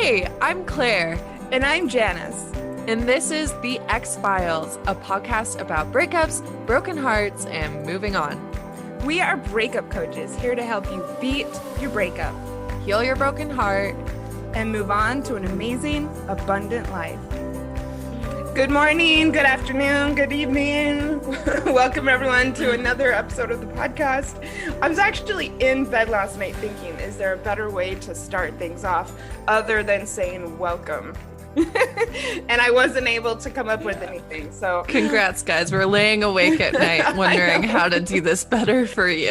Hey, I'm Claire. And I'm Janice. And this is The X-Files, a podcast about breakups, broken hearts, and moving on. We are breakup coaches here to help you beat your breakup, Heal your broken heart, and move on to an amazing, abundant life. Good morning, good afternoon, good evening. Welcome everyone to another episode of the podcast. I was actually in bed last night thinking, is there a better way to start things off other than saying welcome? And I wasn't able to come up with anything. So congrats, guys. We're laying awake at night wondering how to do this better for you.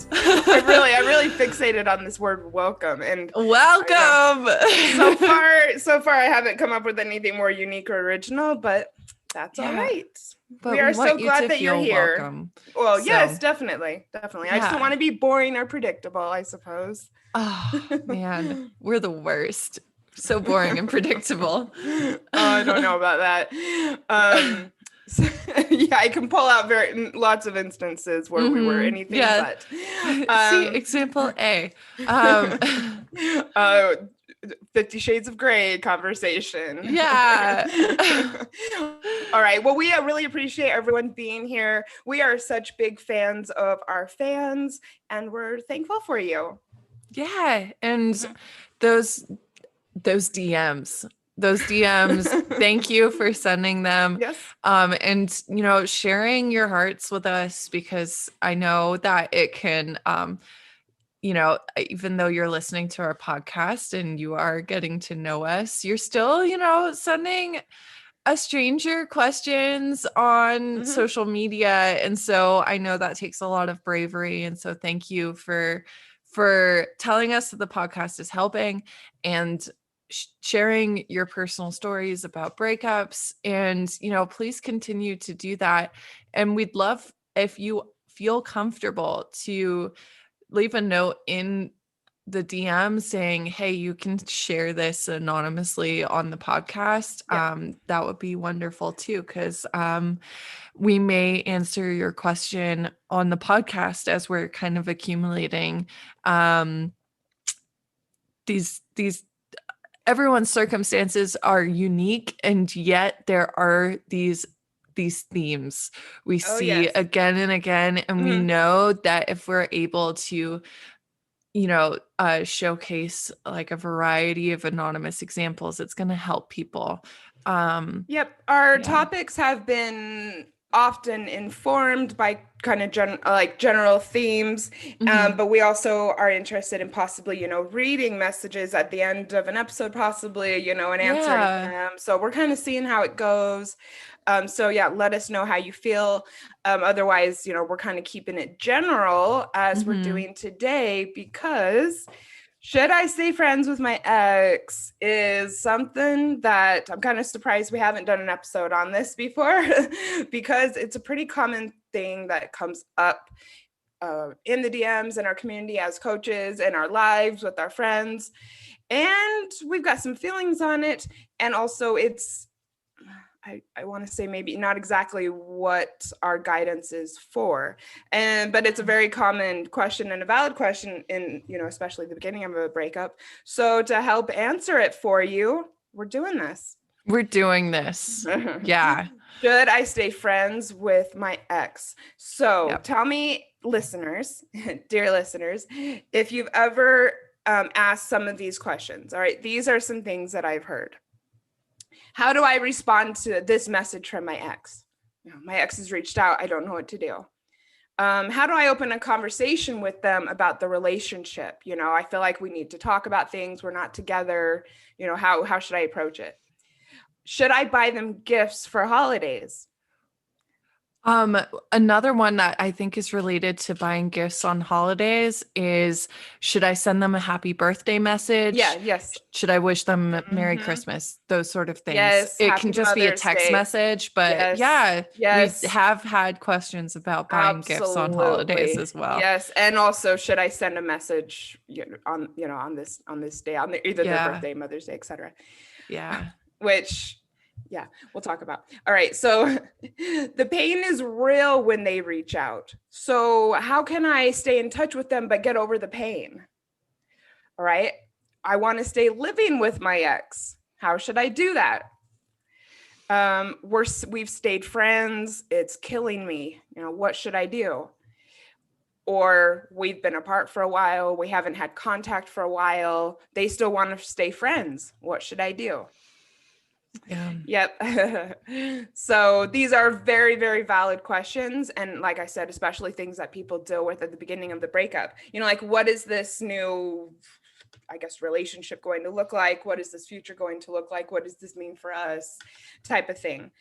I really fixated on this word welcome. And welcome. So far I haven't come up with anything more unique or original, but that's all right. But we are so glad that you're here. Welcome. Well, yes, definitely. Yeah. I just don't want to be boring or predictable, I suppose. Oh man, we're the worst. So boring and predictable. I don't know about that. I can pull out lots of instances where we were anything but. See, example A. 50 Shades of Grey conversation. Yeah. All right. Well, we really appreciate everyone being here. We are such big fans of our fans, and we're thankful for you. Yeah. And those DMs, thank you for sending them. Yes. And, sharing your hearts with us, because I know that it can, even though you're listening to our podcast and you are getting to know us, you're still, sending a stranger questions on social media. And so I know that takes a lot of bravery. And so thank you for telling us that the podcast is helping and sharing your personal stories about breakups. And, please continue to do that. And we'd love if you feel comfortable to leave a note in the DM saying, hey, you can share this anonymously on the podcast. Yeah. That would be wonderful too, because we may answer your question on the podcast as we're kind of accumulating these everyone's circumstances are unique, and yet there are these themes we see again and again. And we know that if we're able to, showcase like a variety of anonymous examples, it's going to help people. Our topics have been often informed by kind of general themes, but we also are interested in possibly, reading messages at the end of an episode, possibly, and answering them. So we're kind of seeing how it goes. Let us know how you feel. Otherwise, we're kind of keeping it general as we're doing today, because should I stay friends with my ex is something that I'm kind of surprised we haven't done an episode on this before, because it's a pretty common thing that comes up in the DMs in our community as coaches, in our lives with our friends. And we've got some feelings on it. And also I want to say maybe not exactly what our guidance is for, but it's a very common question and a valid question in, especially the beginning of a breakup. So to help answer it for you, we're doing this. Yeah. Should I stay friends with my ex? So Tell me, listeners, dear listeners, if you've ever asked some of these questions. All right. These are some things that I've heard. How do I respond to this message from my ex? My ex has reached out. I don't know what to do. How do I open a conversation with them about the relationship? I feel like we need to talk about things. We're not together. How should I approach it? Should I buy them gifts for holidays? Another one that I think is related to buying gifts on holidays is, should I send them a happy birthday message? Yes. Should I wish them Merry Christmas? Those sort of things. Yes. It can just be a text message, but we have had questions about buying gifts on holidays as well. Yes. And also, should I send a message on this day, on either their birthday, Mother's Day, etc. Yeah. Which we'll talk about. All right. So the pain is real when they reach out. So how can I stay in touch with them but get over the pain? All right. I want to stay living with my ex. How should I do that? We've stayed friends. It's killing me. What should I do? Or we've been apart for a while. We haven't had contact for a while. They still want to stay friends. What should I do? Yeah. Yep. So these are very, very valid questions. And like I said, especially things that people deal with at the beginning of the breakup. Like, what is this new, I guess, relationship going to look like? What is this future going to look like? What does this mean for us? Type of thing.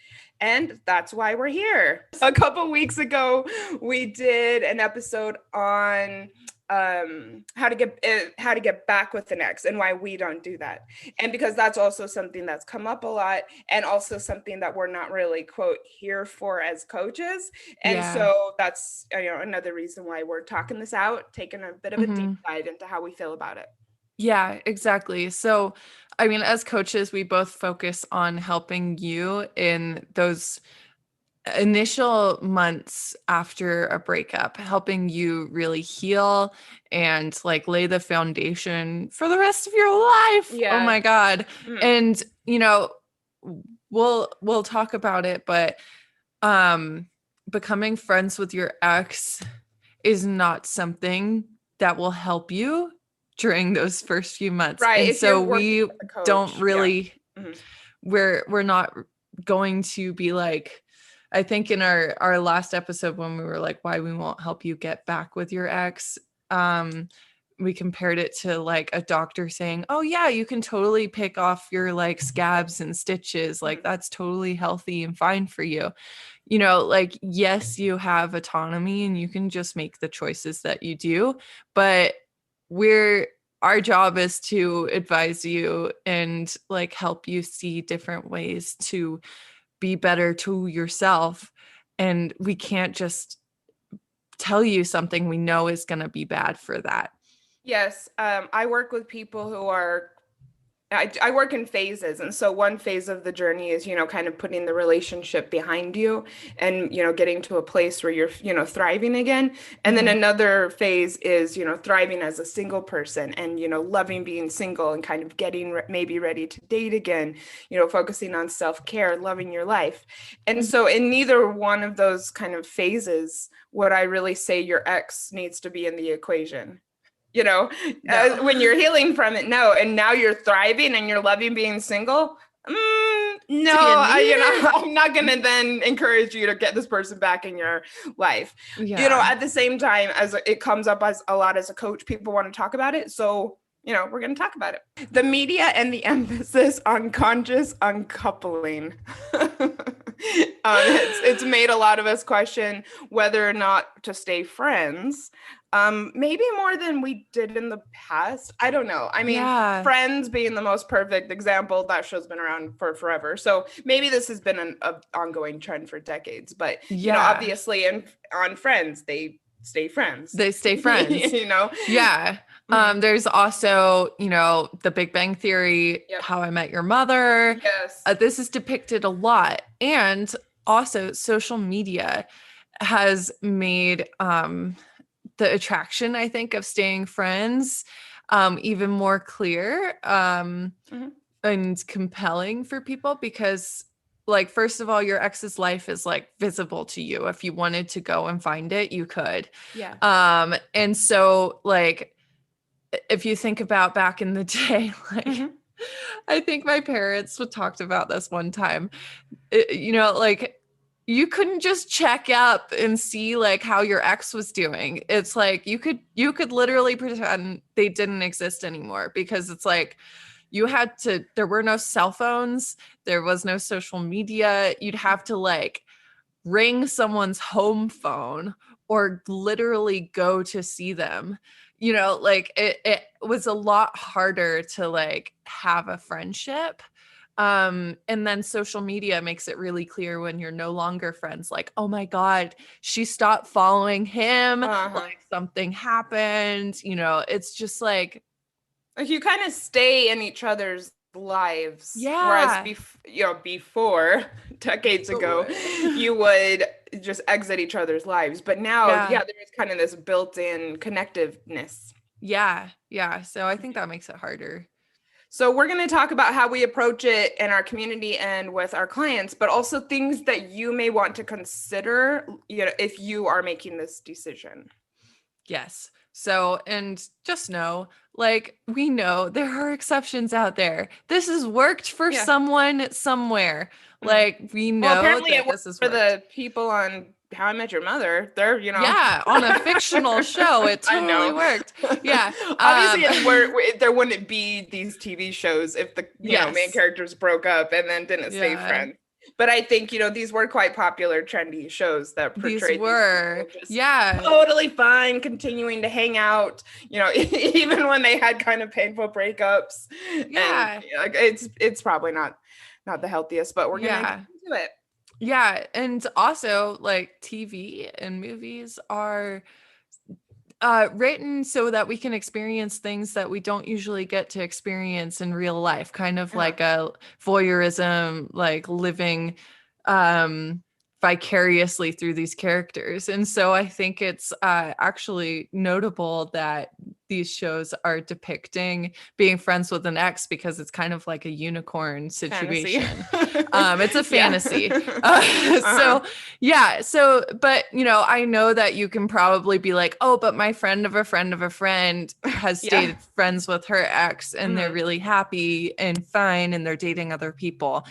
And that's why we're here. A couple weeks ago, we did an episode on how to get back with an ex and why we don't do that. And because that's also something that's come up a lot, and also something that we're not really, quote, here for as coaches. And so that's another reason why we're talking this out, taking a bit of a deep dive into how we feel about it. Yeah, exactly. So, I mean, as coaches, we both focus on helping you in those initial months after a breakup, helping you really heal and like lay the foundation for the rest of your life. Yeah. Oh my God. And we'll talk about it, but becoming friends with your ex is not something that will help you during those first few months. Right. And so we don't really, we're not going to be like, I think in our last episode when we were like, why we won't help you get back with your ex, we compared it to like a doctor saying, oh yeah, you can totally pick off your like scabs and stitches. Like that's totally healthy and fine for you. Like, yes, you have autonomy and you can just make the choices that you do, but our job is to advise you and like help you see different ways to be better to yourself. And we can't just tell you something we know is going to be bad for that. Yes. I work with people who are, I work in phases. And so one phase of the journey is, kind of putting the relationship behind you and, getting to a place where you're, thriving again. And then another phase is, thriving as a single person and, loving being single and kind of getting maybe ready to date again, focusing on self-care, loving your life. And so in neither one of those kind of phases would I really say your ex needs to be in the equation. When you're healing from it, no. And now you're thriving and you're loving being single. No, I'm not going to then encourage you to get this person back in your life. Yeah. At the same time, as it comes up as a lot as a coach, people want to talk about it. So, we're going to talk about it. The media and the emphasis on conscious uncoupling. It's made a lot of us question whether or not to stay friends. Maybe more than we did in the past. I don't know. I mean, Friends being the most perfect example, that show's been around for forever. So maybe this has been an ongoing trend for decades. But, obviously on Friends, they stay friends. They stay friends. Yeah. There's also, The Big Bang Theory, How I Met Your Mother. Yes. This is depicted a lot. And also social media has made the attraction, I think, of staying friends even more clear and compelling for people because, like, first of all, your ex's life is like visible to you. If you wanted to go and find it, you could. Yeah. And so, like, if you think about back in the day, like, I think my parents talked about this one time, like, you couldn't just check up and see like how your ex was doing. It's like you could literally pretend they didn't exist anymore because it's like there were no cell phones, there was no social media. You'd have to like ring someone's home phone or literally go to see them. Like it was a lot harder to like have a friendship. And then social media makes it really clear when you're no longer friends, like, oh my God, she stopped following him. Like something happened, it's just like you kind of stay in each other's lives. Yeah. Whereas before decades ago, you would just exit each other's lives. But now, there is kind of this built-in connectiveness. Yeah. So I think that makes it harder. So we're going to talk about how we approach it in our community and with our clients, but also things that you may want to consider, if you are making this decision. Yes. So, and just know, like, we know there are exceptions out there. This has worked for someone somewhere. Like, we know apparently that it worked this has for worked. the people on How I Met Your Mother. They're, Yeah, on a fictional show, it I totally know. worked. Yeah. Obviously, there wouldn't be these TV shows if the main characters broke up and then didn't stay friends. But I think these were quite popular, trendy shows that portrayed these people just totally fine, continuing to hang out. Even when they had kind of painful breakups. Yeah, and it's probably not the healthiest, but we're gonna get into it. Yeah, and also like TV and movies are written so that we can experience things that we don't usually get to experience in real life, kind of like a voyeurism, like living vicariously through these characters. And so I think it's actually notable that these shows are depicting being friends with an ex, because it's kind of like a unicorn situation. It's a fantasy. But I know that you can probably be like, oh, but my friend of a friend of a friend has stayed friends with her ex and they're really happy and fine and they're dating other people.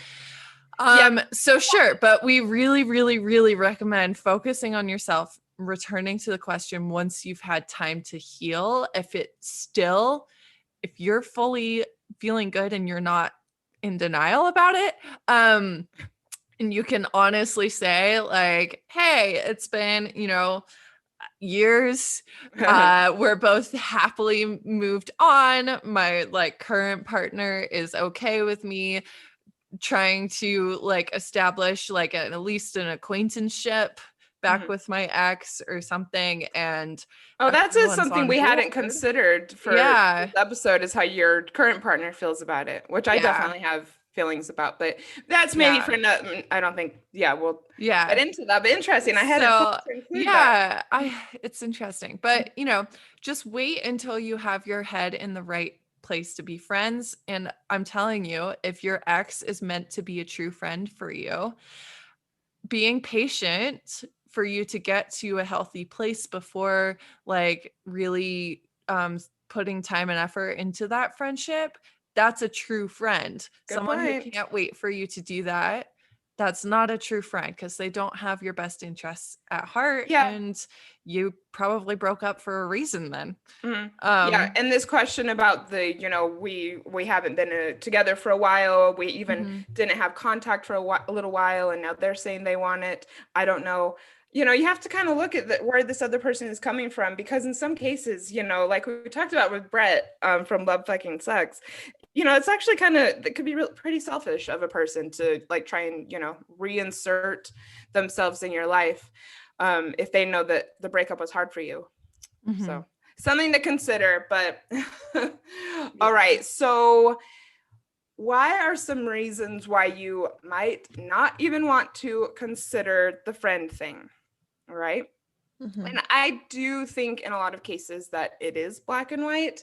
So sure, but we really, really, really recommend focusing on yourself, returning to the question once you've had time to heal. If you're fully feeling good and you're not in denial about it, and you can honestly say like, hey, it's been, years. We're both happily moved on. My like current partner is okay with me trying to like establish like at least an acquaintanceship back with my ex or something. And that's something we hadn't considered for this episode, is how your current partner feels about it, which I definitely have feelings about, but that's maybe for I don't think we'll get into that, but interesting. I hadn't thought to include that. It's interesting, but just wait until you have your head in the right place to be friends. And I'm telling you, if your ex is meant to be a true friend for you, being patient for you to get to a healthy place before like really putting time and effort into that friendship, that's a true friend. Someone who can't wait for you to do that, that's not a true friend, because they don't have your best interests at heart. And you probably broke up for a reason then. And this question about the we haven't been together for a while, we even didn't have contact for a little while, and now they're saying they want it. I don't know. You have to kind of look at where this other person is coming from, because in some cases, like we talked about with Brett from Love Fucking Sucks, it's actually it could be pretty selfish of a person to like try and reinsert themselves in your life if they know that the breakup was hard for you. So something to consider. But all right, so why are some reasons why you might not even want to consider the friend thing? All right. And I do think in a lot of cases that it is black and white,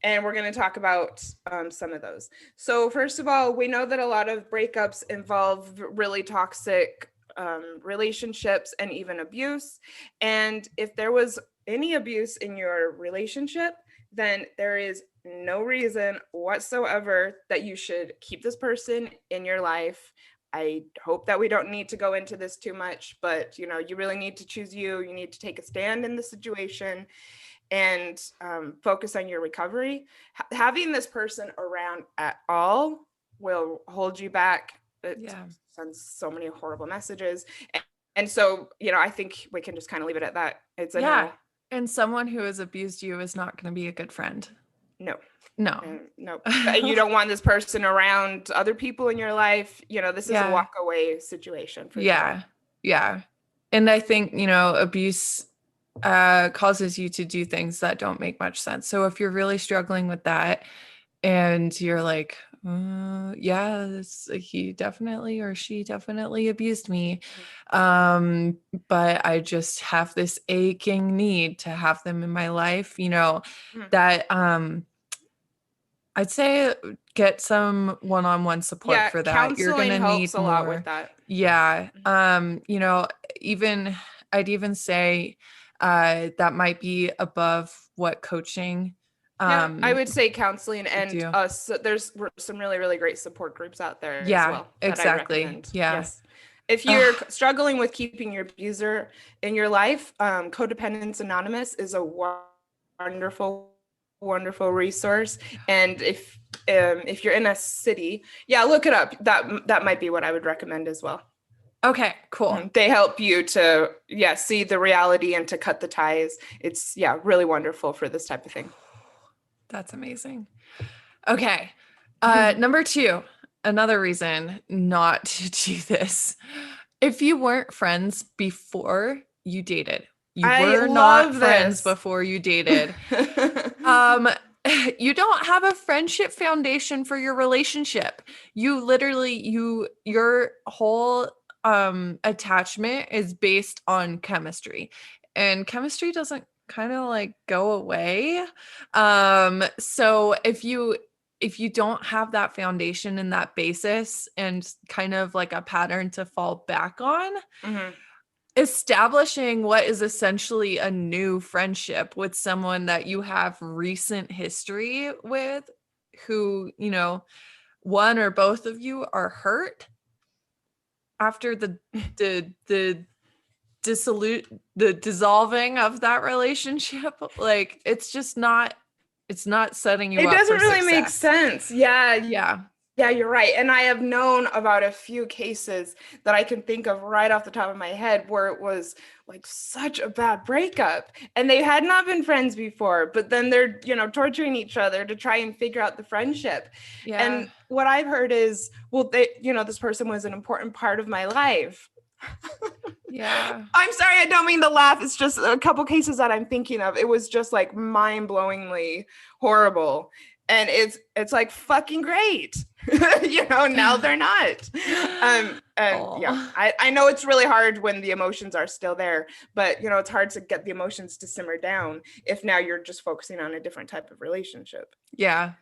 and we're going to talk about some of those. So first of all, we know that a lot of breakups involve really toxic relationships and even abuse. And if there was any abuse in your relationship, then there is no reason whatsoever that you should keep this person in your life. I hope that we don't need to go into this too much, but you really need to choose you. You need to take a stand in the situation and focus on your recovery. Having this person around at all will hold you back. It sends so many horrible messages. And so, I think we can just kind of leave it at that. It's a no. And someone who has abused you is not going to be a good friend. No. No. And you don't want this person around other people in your life. This is a walk away situation for sure. Yeah. And I think, abuse causes you to do things that don't make much sense. So if you're really struggling with that and you're like, he definitely or she definitely abused me. But I just have this aching need to have them in my life, that I'd say get some one-on-one support Yeah, for that. You're counseling gonna helps need a lot with more. that. Yeah. You know, even I'd even say that might be above what coaching Yeah, I would say counseling would and do. there's some really, really great support groups out there as Yeah, well that I exactly. recommend. Yeah. Yes. If you're Ugh, struggling with keeping your abuser in your life, Codependence Anonymous is a wonderful, wonderful resource. And if you're in a city, yeah, look it up. That might be what I would recommend as well. okay, cool. They help you to, yeah, see the reality and to cut the ties. It's, yeah, really wonderful for this type of thing. That's amazing. Okay. Number 2, another reason not to do this. If you weren't friends before you dated, you I were not love friends this. before you dated. Um, you don't have a friendship foundation for your relationship. You literally, your whole attachment is based on chemistry. And chemistry doesn't kind of like go away. So if you don't have that foundation and that basis and kind of like a pattern to fall back on, Mhm. establishing what is essentially a new friendship with someone that you have recent history with, who, you know, one or both of you are hurt after the the dissolving of that relationship, like it's not setting you It up doesn't for really make success. sense. Yeah, Yeah. yeah, you're right. And I have known about a few cases that I can think of right off the top of my head where it was like such a bad breakup and they had not been friends before, but then they're, torturing each other to try and figure out the friendship. Yeah. And what I've heard is, well, this person was an important part of my life. Yeah. I'm sorry, I don't mean to laugh. It's just a couple cases that I'm thinking of. It was just like mind-blowingly horrible. And it's like fucking great. Now they're not. And yeah, Oh. I know it's really hard when the emotions are still there, but it's hard to get the emotions to simmer down if now you're just focusing on a different type of relationship. Yeah.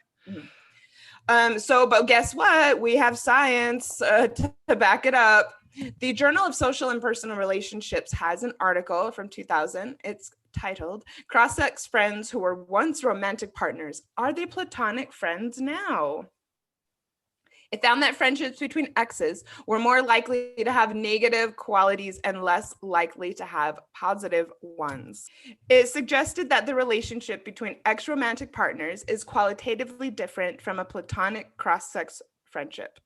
But guess what? We have science to back it up. The Journal of Social and Personal Relationships has an article from 2000. It's titled Cross-Sex Friends Who Were Once Romantic Partners. Are they platonic friends now? It found that friendships between exes were more likely to have negative qualities and less likely to have positive ones. It suggested that the relationship between ex-romantic partners is qualitatively different from a platonic cross-sex friendship.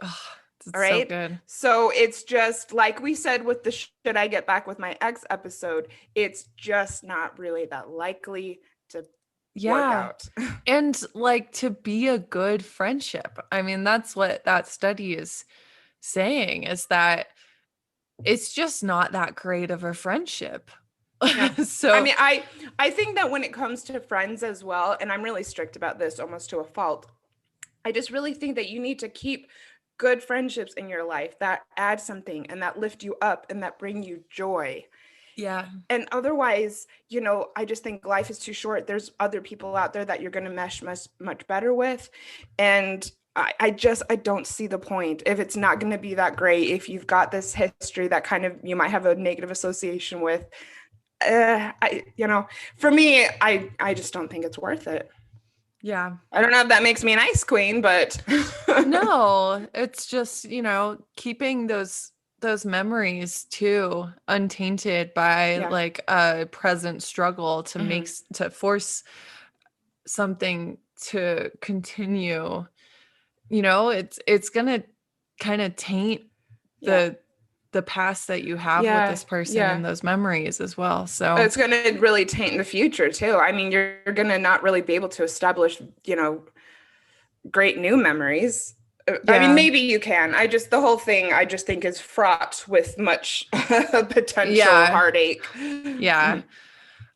Oh, that's All right. so good. So it's just like we said with the Should I Get Back with My Ex episode, it's just not really that likely to work out. And like to be a good friendship. I mean, that's what that study is saying, is that it's just not that great of a friendship. Yeah. I So, mean, I think that when it comes to friends as well, and I'm really strict about this almost to a fault, I just really think that you need to keep good friendships in your life that add something and that lift you up and that bring you joy. yeah. And otherwise, I just think life is too short. There's other people out there that you're going to mesh much better with. And I don't see the point if it's not going to be that great. If you've got this history that kind of you might have a negative association with, for me, I just don't think it's worth it. Yeah. I don't know if that makes me an ice queen, but No, it's just, keeping those memories too untainted by yeah. like a present struggle to Mm-hmm. to force something to continue. It's gonna kind of taint Yeah. the past that you have with Yeah. this person Yeah. and those memories as well. So It's going to really taint the future too. I mean, you're going to not really be able to establish, great new memories. I mean, yeah. maybe you can. The whole thing, I just think is fraught with much potential Yeah. heartache. Yeah.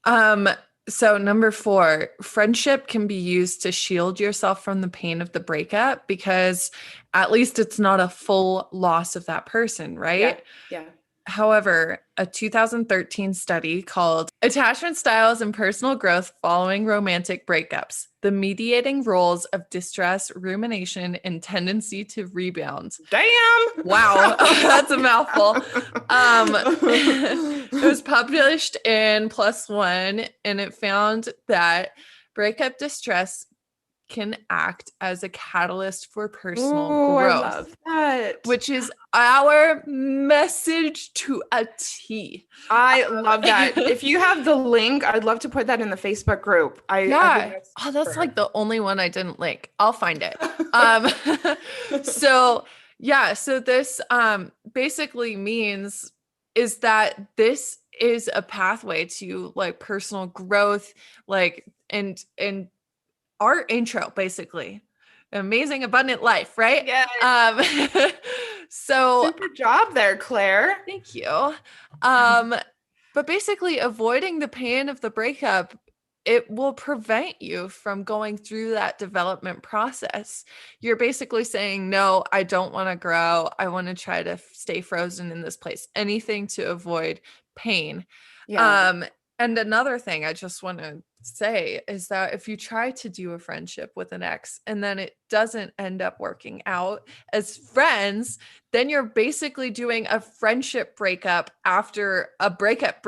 Um, so number 4, friendship can be used to shield yourself from the pain of the breakup, because at least it's not a full loss of that person, Yeah. right? Yeah. However, a 2013 study called Attachment Styles and Personal Growth Following Romantic Breakups, the mediating roles of distress, rumination, and tendency to rebound. Damn! Wow, that's a mouthful. It was published in PLOS ONE, and it found that breakup distress can act as a catalyst for personal growth. I love that. Which is our message to a T. I love that. If you have the link, I'd love to put that in the Facebook group. I think that's like the only one I didn't link. I'll find it. So this basically means is that this is a pathway to like personal growth, like and our intro, basically. Amazing abundant life, right? Yeah. So super job there, Claire. Thank you. But basically avoiding the pain of the breakup, it will prevent you from going through that development process. You're basically saying, no, I don't want to grow. I want to try to stay frozen in this place. Anything to avoid pain. Yeah. And another thing I just want to say is that if you try to do a friendship with an ex and then it doesn't end up working out as friends, then you're basically doing a friendship breakup after a breakup.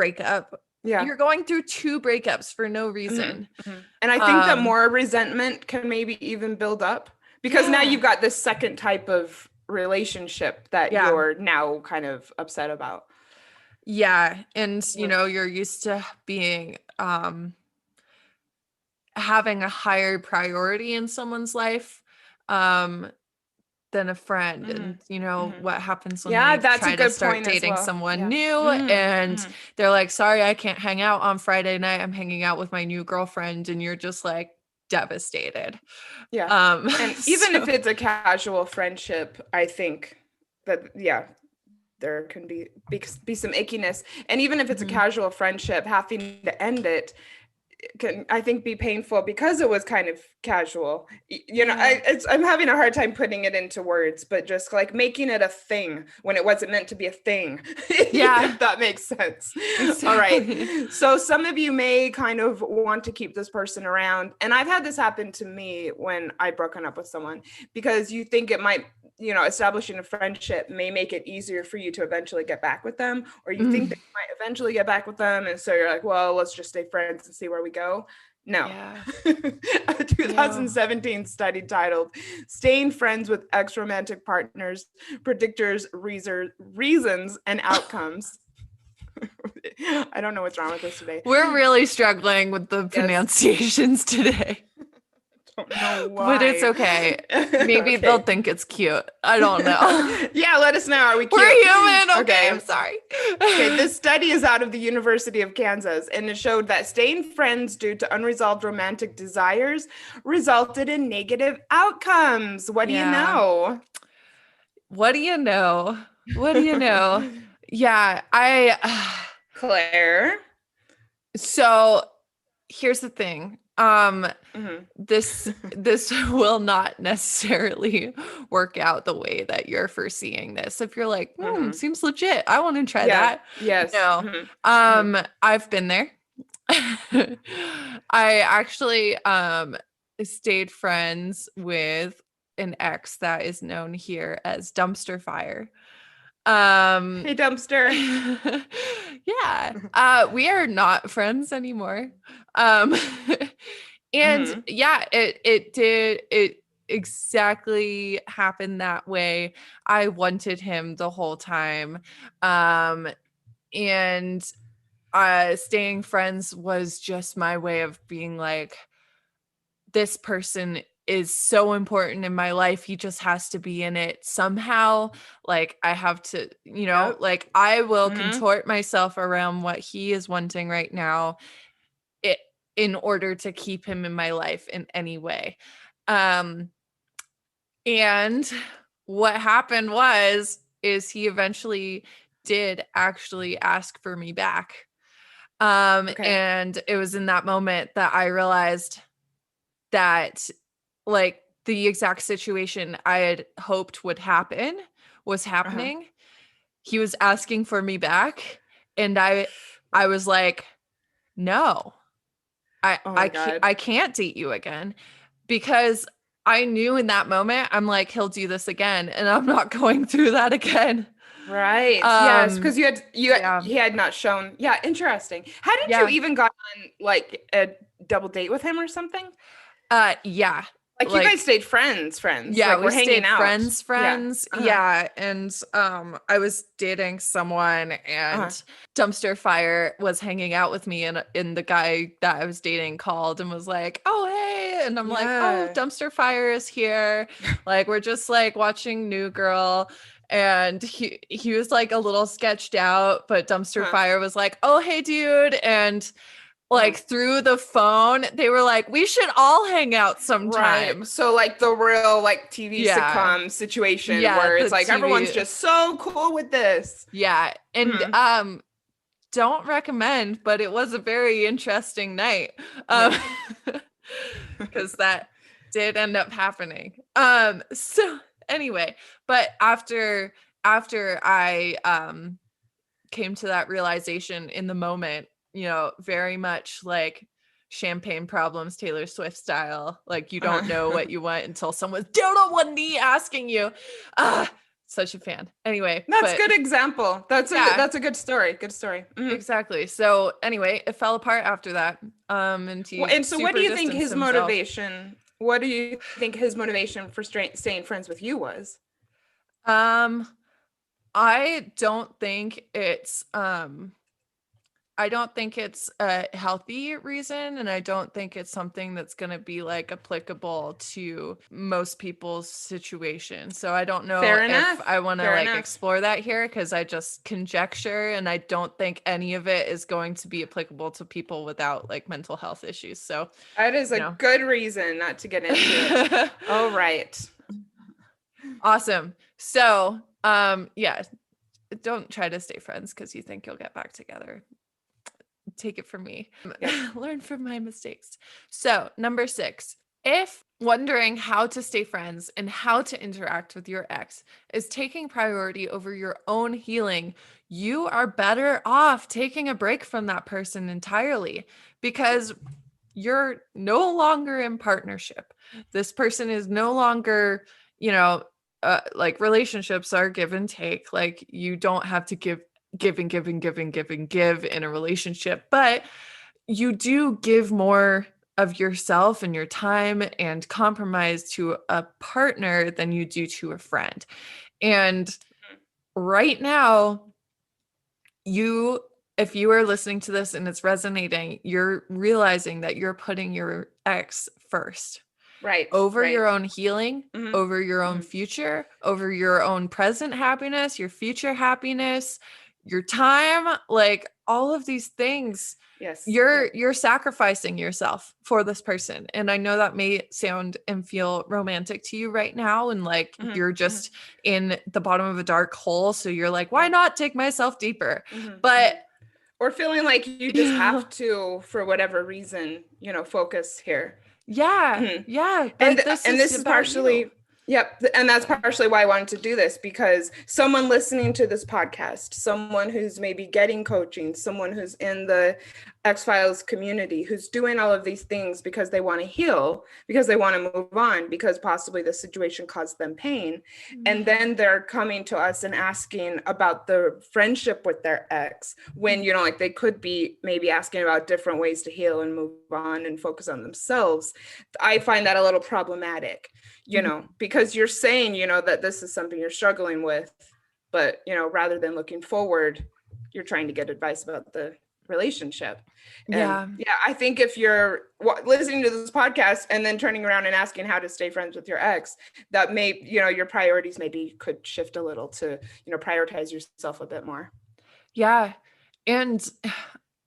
Yeah. You're going through 2 breakups for no reason. Mm-hmm. And I think that more resentment can maybe even build up because now you've got this second type of relationship that you're now kind of upset about. Yeah. And, you're used to being, having a higher priority in someone's life, than a friend. And what happens when you try to start dating someone new and they're like, sorry, I can't hang out on Friday night. I'm hanging out with my new girlfriend. And you're just like devastated. Yeah. And even if it's a casual friendship, I think that, there can be some ickiness. And even if it's a casual friendship, having to end it can, I think, be painful because it was kind of casual. I'm having a hard time putting it into words, but just like making it a thing when it wasn't meant to be a thing. Yeah. If that makes sense. Exactly. All right. So some of you may kind of want to keep this person around. And I've had this happen to me when I've broken up with someone because you think it might, establishing a friendship may make it easier for you to eventually get back with them, or you think that you might eventually get back with them. And so you're like, well, let's just stay friends and see where we go. No. Yeah. A 2017 study titled Staying Friends with Ex-Romantic Partners, Predictors, Reasons, and Outcomes. I don't know what's wrong with us today. We're really struggling with the pronunciations today. Don't know why. But it's okay. Maybe they'll think it's cute. I don't know. Yeah, let us know. Are we cute? We're human. Okay, I'm sorry. Okay, this study is out of the University of Kansas, and it showed that staying friends due to unresolved romantic desires resulted in negative outcomes. What do you know? What do you know? What do you know? Yeah, Claire. So here's the thing. This will not necessarily work out the way that you're foreseeing this. If you're like, seems legit, I want to try that. Yes. No. I've been there. I actually stayed friends with an ex that is known here as Dumpster Fire. Hey, Dumpster. Yeah. We are not friends anymore. And it exactly happened that way. I wanted him the whole time. And staying friends was just my way of being like, this person is so important in my life. He just has to be in it somehow. Like I have to, like I will contort myself around what he is wanting right now in order to keep him in my life in any way. And what happened is he eventually did actually ask for me back. And it was in that moment that I realized that like the exact situation I had hoped would happen was happening. he was asking for me back, and I was like, no, Oh my God. I can't date you again, because I knew in that moment, I'm like, he'll do this again, and I'm not going through that again. Right. Yes, because Yeah, he had not shown. Yeah, interesting. How did you yeah, even got on like a double date with him or something? yeah. Like you guys Like, stayed friends. yeah, Like we we're hanging stayed out. Yeah. friends. Uh-huh. Yeah. And I was dating someone, Uh-huh. and Dumpster Fire was hanging out with me, and the guy that I was dating called and was like, "Oh, hey." And I'm like, "Oh, Yeah. Dumpster Fire is here." Like, we're just like watching New Girl. And he was like a little sketched out, but Dumpster Uh-huh. Fire was like, "Oh, hey, dude." And Uh-huh. like through the phone, they were like, "We should all hang out Right. sometime." So like the real like TV Yeah. sitcom situation Yeah, where the it's like everyone's TV. just so cool with this. Yeah. And Hmm. don't recommend, but it was a very interesting night. Um Yeah. because that did end up happening. So anyway, but after I came to that realization in the moment, very much like champagne problems, Taylor Swift style. Like, you don't know Uh-huh. what you want until someone's down on one knee asking you. Ah, such a fan. Anyway, That's a but good example. yeah, That's a good story. Good story. Mhm. exactly. So anyway, it fell apart after that. And Well, he and so what do super you think distanced his himself. motivation, what do you think his motivation for staying friends with you was? Um, I don't think it's a healthy reason, and I don't think it's something that's going to be like applicable to most people's situation. So I don't know Fair if enough. I want to Fair like enough. explore that here, because I just conjecture, and I don't think any of it is going to be applicable to people without like mental health issues. So, That is you a know. good reason not to get into it. All right. Awesome. So, yeah, don't try to stay friends because you think you'll get back together. Take it from me. Yep. Learn from my mistakes. So, number 6, if wondering how to stay friends and how to interact with your ex is taking priority over your own healing, you are better off taking a break from that person entirely, because you're no longer in partnership. This person is no longer, like, relationships are give and take. Like, you don't have to give and give and give and give and give in a relationship, but you do give more of yourself and your time and compromise to a partner than you do to a friend. And right now, you if you are listening to this and it's resonating, you're realizing that you're putting your ex first Right. over Right. your own healing, Hmm. over your own Hmm. future, over your own present happiness, your future happiness, your time, like all of these things. Yes. You're Yep. you're sacrificing yourself for this person. And I know that may sound and feel romantic to you right now, and like Hmm. you're Hmm. just in the bottom of a dark hole, so you're like, why Yeah. not take myself deeper? Hmm. Hmm. But Or feeling like you just have to, for whatever reason, focus here. yeah, Mhm. yeah, and but this and is this is about you. partially, yep, and that's partially why I wanted to do this, because someone listening to this podcast, someone who's maybe getting coaching, someone who's in the X Files community, who's doing all of these things because they want to heal, because they want to move on, because possibly the situation caused them pain, and Yeah. then they're coming to us and asking about the friendship with their ex, when like they could be maybe asking about different ways to heal and move on and focus on themselves. I find that a little problematic, Mhm. because you're saying, that this is something you're struggling with, but, rather than looking forward, you're trying to get advice about the relationship. And Yeah. yeah, I think if you're listening to this podcast and then turning around and asking how to stay friends with your ex, that may, your priorities maybe could shift a little to, prioritize yourself a bit more. Yeah. And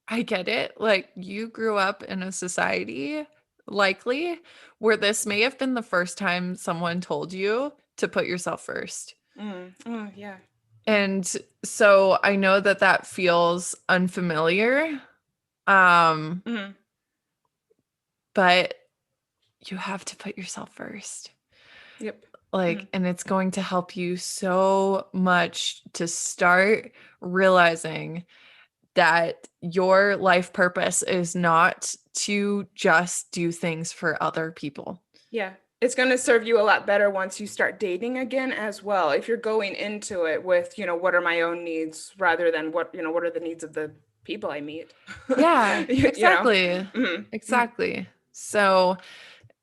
I get it. Like, you grew up in a society, likely, where this may have been the first time someone told you to put yourself first. Oh, yeah. And so I know that that feels unfamiliar. Um, Mm-hmm. but you have to put yourself first. Yep. Like, and it's going to help you so much to start realizing that your life purpose is not to just do things for other people. Yeah. It's going to serve you a lot better once you start dating again as well. If you're going into it with, what are my own needs rather than what are the needs of the people I meet. Yeah, you know. exactly. Mhm. Exactly. So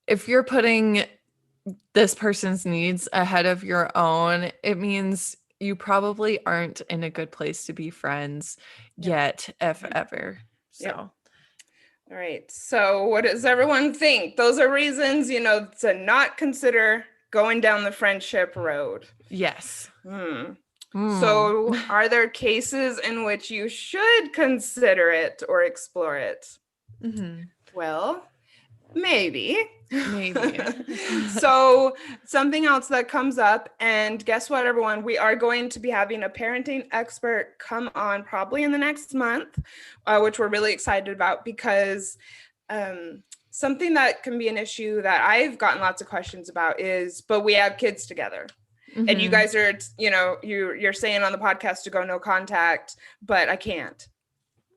if you're putting this person's needs ahead of your own, it means you probably aren't in a good place to be friends Yep. yet, if ever. Yep. So, All right. So what does everyone think? Those are reasons, to not consider going down the friendship road. yes. Hmm. Mm. So are there cases in which you should consider it or explore it? Mhm. Well, maybe. Maybe. So something else that comes up, and guess what, everyone? We are going to be having a parenting expert come on probably in the next month, which we're really excited about because something that can be an issue that I've gotten lots of questions about is, but we have kids together. And you guys are, you're saying on the podcast to go no contact, but I can't.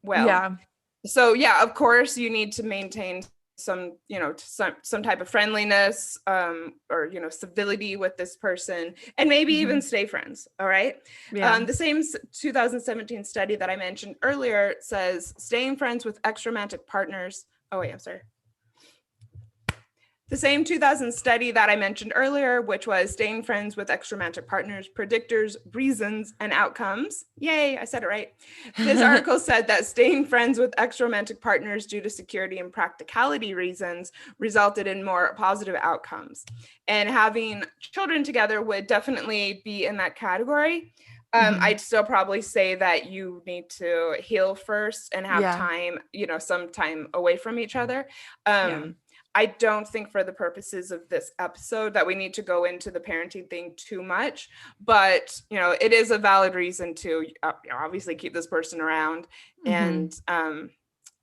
Well, Yeah. so yeah, of course you need to maintain some, some type of friendliness, or, civility with this person, and maybe even stay friends. All right. Yeah. The same 2017 study that I mentioned earlier says staying friends with extraromantic partners. Oh wait, I'm sorry. The same 2000 study that I mentioned earlier, which was staying friends with extraromantic partners, predictors, reasons, and outcomes. Yay, I said it right. This article said that staying friends with extraromantic partners due to security and practicality reasons resulted in more positive outcomes. And having children together would definitely be in that category. I'd still probably say that you need to heal first and have time, some time away from each other. I don't think for the purposes of this episode that we need to go into the parenting thing too much, but it is a valid reason to obviously keep this person around. And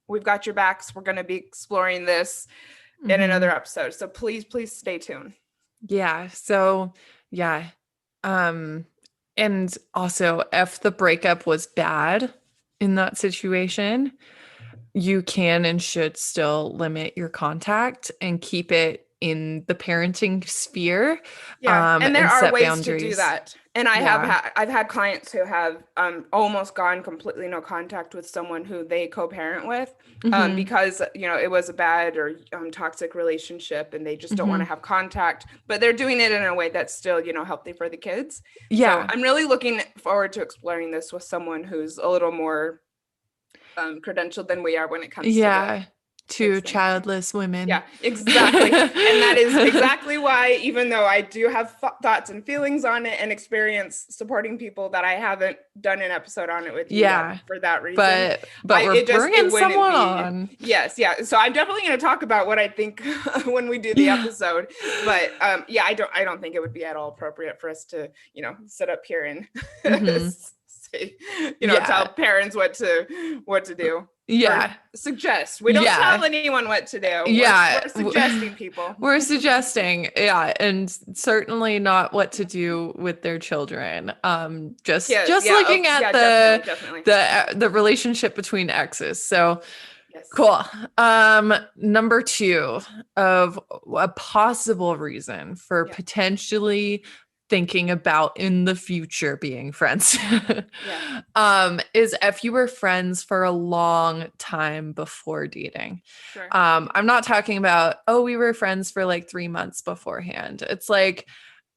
we've got your backs. We're going to be exploring this in another episode. So please stay tuned. Yeah. So yeah. And also if the breakup was bad in that situation, you can and should still limit your contact and keep it in the parenting sphere. And there are set ways boundaries. to do that. And I've had clients who have almost gone completely no contact with someone who they co-parent with because it was a bad or toxic relationship, and they just don't want to have contact, but they're doing it in a way that's still healthy for the kids. So I'm really looking forward to exploring this with someone who's a little more credentialed than we are when it comes to childless women. Yeah, exactly. And that is exactly why, even though I do have thoughts and feelings on it and experience supporting people, that I haven't done an episode on it with you yet for that reason. But we're bringing someone on. Yes, yeah. So I'm definitely going to talk about what I think when we do the episode. But I don't think it would be at all appropriate for us to, sit up here and say, tell parents what to do. Yeah. Or suggest. We don't tell anyone what to do. We're suggesting people. We're suggesting, and certainly not what to do with their children. Just looking at the relationship between exes. So cool. Number 2 of a possible reason for potentially thinking about in the future being friends is if you were friends for a long time before dating. Sure. I'm not talking about, we were friends for like 3 months beforehand. It's like,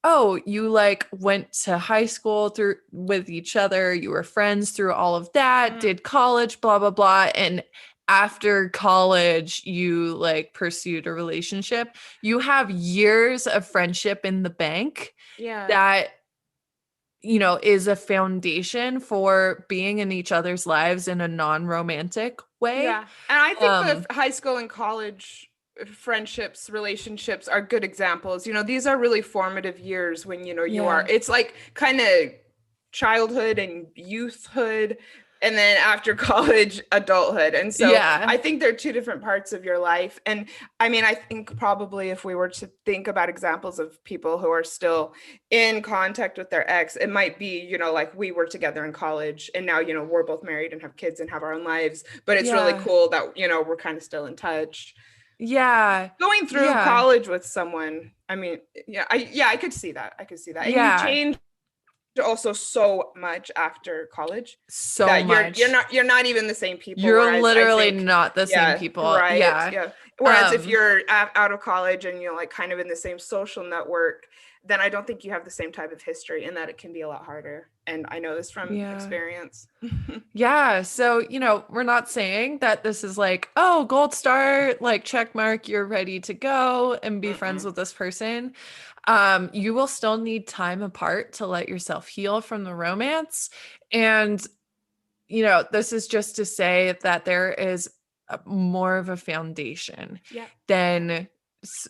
you like went to high school with each other, you were friends through all of that, did college, blah blah blah, and after college you like pursued a relationship. You have years of friendship in the bank that is a foundation for being in each other's lives in a non-romantic way. And I think the high school and college friendships, relationships are good examples. These are really formative years when you are, it's like kind of childhood and youthhood. and then after college, adulthood. And so I think they're two different parts of your life. And I mean, I think probably if we were to think about examples of people who are still in contact with their ex, it might be, you know, like we were together in college and now, you know, we're both married and have kids and have our own lives, but it's really cool that, you know, we're kind of still in touch. Going through college with someone, I mean, I could see that. I could see that. And you change also so much after college, so that much. You're not even the same people. You're literally not the same people. Right. Whereas if you're out of college and you're like kind of in the same social network, then I don't think you have the same type of history, and that it can be a lot harder. And I know this from experience. So, you know, we're not saying that this is like, oh, gold star, like check mark, you're ready to go and be friends with this person. You will still need time apart to let yourself heal from the romance. And, you know, this is just to say that there is more of a foundation than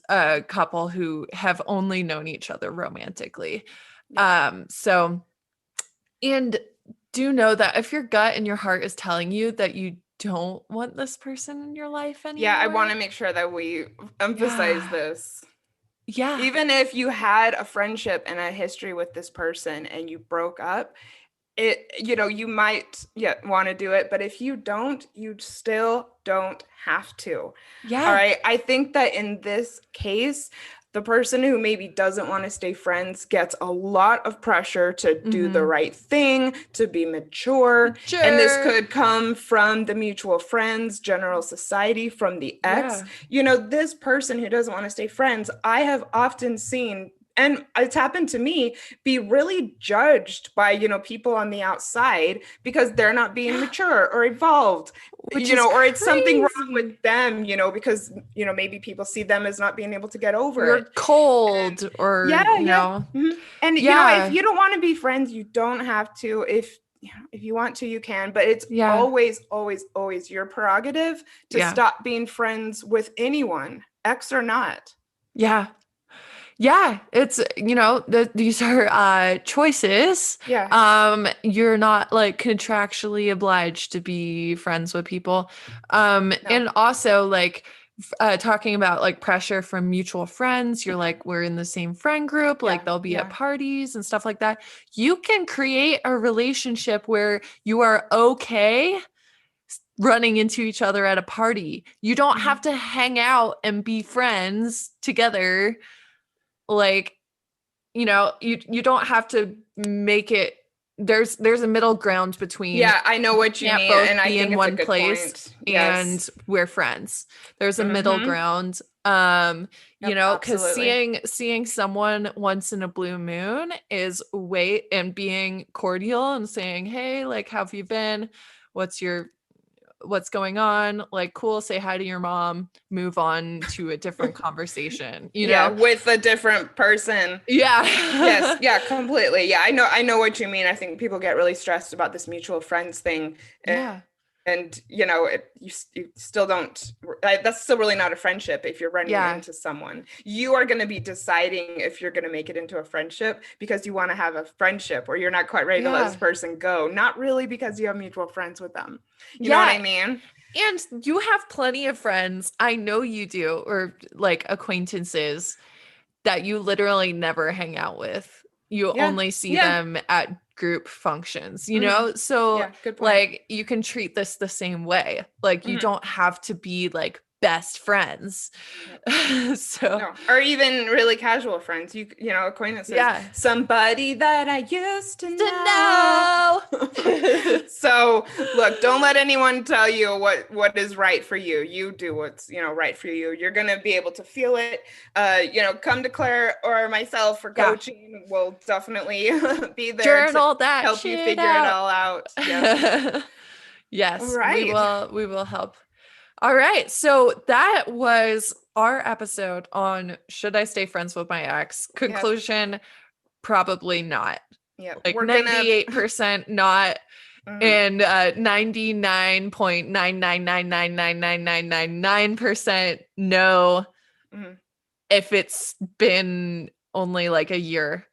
a couple who have only known each other romantically. So, and do know that if your gut and your heart is telling you that you don't want this person in your life anymore. I want to make sure that we emphasize this. Even if you had a friendship and a history with this person and you broke up, you know, you might want to do it, but if you don't, you still don't have to. All right. I think that in this case, the person who maybe doesn't want to stay friends gets a lot of pressure to do the right thing, to be mature. And this could come from the mutual friends, general society, from the ex. You know, this person who doesn't want to stay friends, I have often seen, and it's happened to me, be really judged by, you know, people on the outside because they're not being mature or evolved, you know, or it's something wrong with them, you know, because, you know, maybe people see them as not being able to get over it. Cold or, you know. And, you know, if you don't want to be friends, you don't have to. If you want to, you can, but it's always, always, always your prerogative to stop being friends with anyone, ex or not. It's, you know, these are choices. You're not like contractually obliged to be friends with people. No. And also like talking about like pressure from mutual friends, you're like, we're in the same friend group, like they'll be at parties and stuff like that. You can create a relationship where you are okay running into each other at a party. You don't have to hang out and be friends together. Like, you know, you don't have to make it. There's a middle ground between. I know what you mean, and I think in one place and we're friends. There's a middle ground. You know, because seeing someone once in a blue moon is and being cordial and saying, hey, like, how have you been? What's going on? Like, cool, say hi to your mom, move on to a different conversation, you know, with a different person. Yes, completely. I know what you mean. I think people get really stressed about this mutual friends thing. And you know, you still don't, that's still really not a friendship. If you're running into someone, you are going to be deciding if you're going to make it into a friendship because you want to have a friendship, or you're not quite ready to let this person go. Not really because you have mutual friends with them. You know what I mean? And you have plenty of friends, I know you do, or like acquaintances that you literally never hang out with. You only see them at group functions, you know? So like you can treat this the same way. You don't have to be like best friends. Or even really casual friends, you know, acquaintances, somebody that I used to know. So look, don't let anyone tell you what is right for you. You do what's, you know, right for you. You're going to be able to feel it. You know, come to Claire or myself for coaching. We'll definitely be there Journal to help you figure it all out. Yes, we will help. All right. So that was our episode on should I stay friends with my ex? Conclusion, probably not. Like 98% not, and 99.999999999% no. If it's been only like a year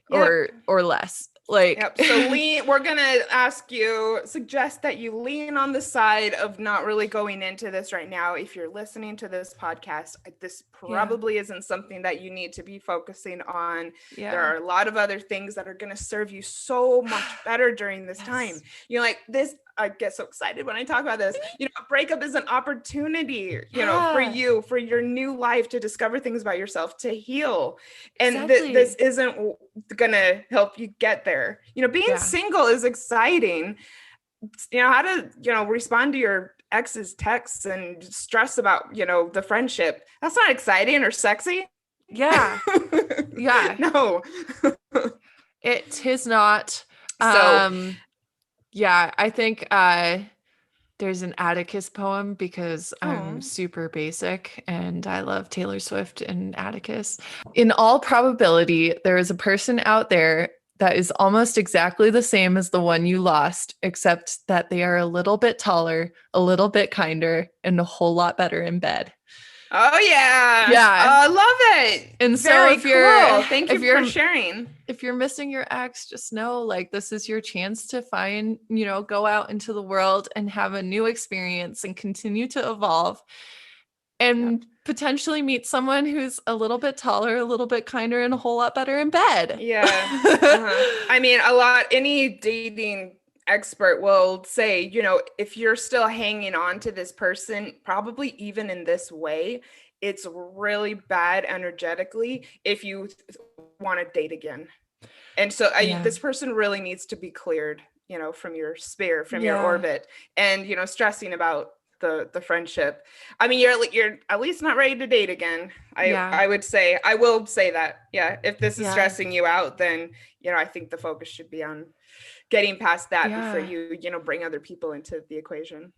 or less. Like, yep. So we're going to suggest that you lean on the side of not really going into this right now. If you're listening to this podcast, this probably isn't something that you need to be focusing on. Yeah. There are a lot of other things that are going to serve you so much better during this time. You're like, I get so excited when I talk about this. You know, a breakup is an opportunity, you know, for your new life to discover things about yourself, to heal. And this isn't going to help you get there. You know, being single is exciting. You know, how to, you know, respond to your ex's texts and stress about, you know, the friendship. That's not exciting or sexy. Yeah. Yeah. No. It is not. So yeah, I think there's an Atticus poem, because I'm super basic and I love Taylor Swift and Atticus. In all probability, there is a person out there that is almost exactly the same as the one you lost, except that they are a little bit taller, a little bit kinder, and a whole lot better in bed. Oh yeah. Yeah. I love it. And very so if you're cool. Thank you for sharing. If you're missing your ex, just know, like, this is your chance to find, you know, go out into the world and have a new experience and continue to evolve and potentially meet someone who's a little bit taller, a little bit kinder, and a whole lot better in bed. Yeah. I mean, any dating expert will say, you know, if you're still hanging on to this person, probably even in this way, it's really bad energetically if you want to date again. And so this person really needs to be cleared, you know, from your sphere, from your orbit, and, you know, stressing about the friendship. I mean, you're at least not ready to date again. I will say that. Yeah. If this is stressing you out, then, you know, I think the focus should be on getting past that before you know, bring other people into the equation.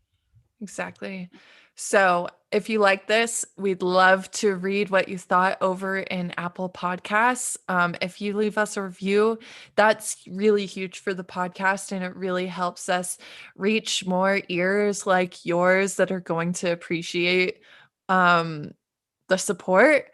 Exactly. So if you like this, we'd love to read what you thought over in Apple Podcasts. If you leave us a review, that's really huge for the podcast, and it really helps us reach more ears like yours that are going to appreciate the support.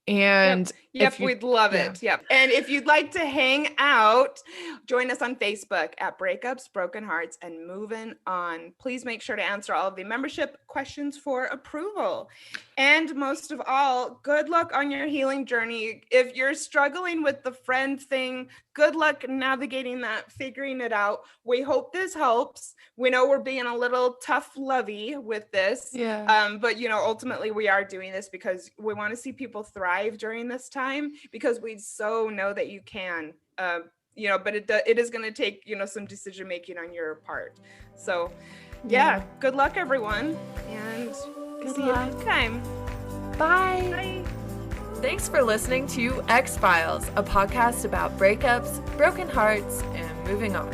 And we'd love it. Yep. And if you'd like to hang out, join us on Facebook at Breakups, Broken Hearts, and Moving On. Please make sure to answer all of the membership questions for approval. And most of all, good luck on your healing journey. If you're struggling with the friend thing, good luck navigating that, figuring it out. We hope this helps. We know we're being a little tough lovey with this. But, you know, ultimately we are doing this because we want to see people thrive during this time, because we so know that you can, you know, but it is going to take, you know, some decision making on your part. So good luck, everyone, and see you next time. Bye. Bye. Thanks for listening to X-Files, a podcast about breakups, broken hearts, and moving on.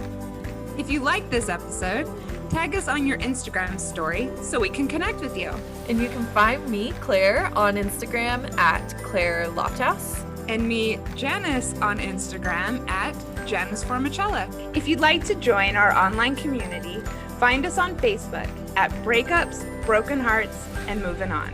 If you like this episode, tag us on your Instagram story so we can connect with you. And you can find me, Claire, on Instagram at Claire Lofthouse. And me, Janice, on Instagram at Janice Formicella. If you'd like to join our online community, find us on Facebook at Breakups, Broken Hearts, and Moving On.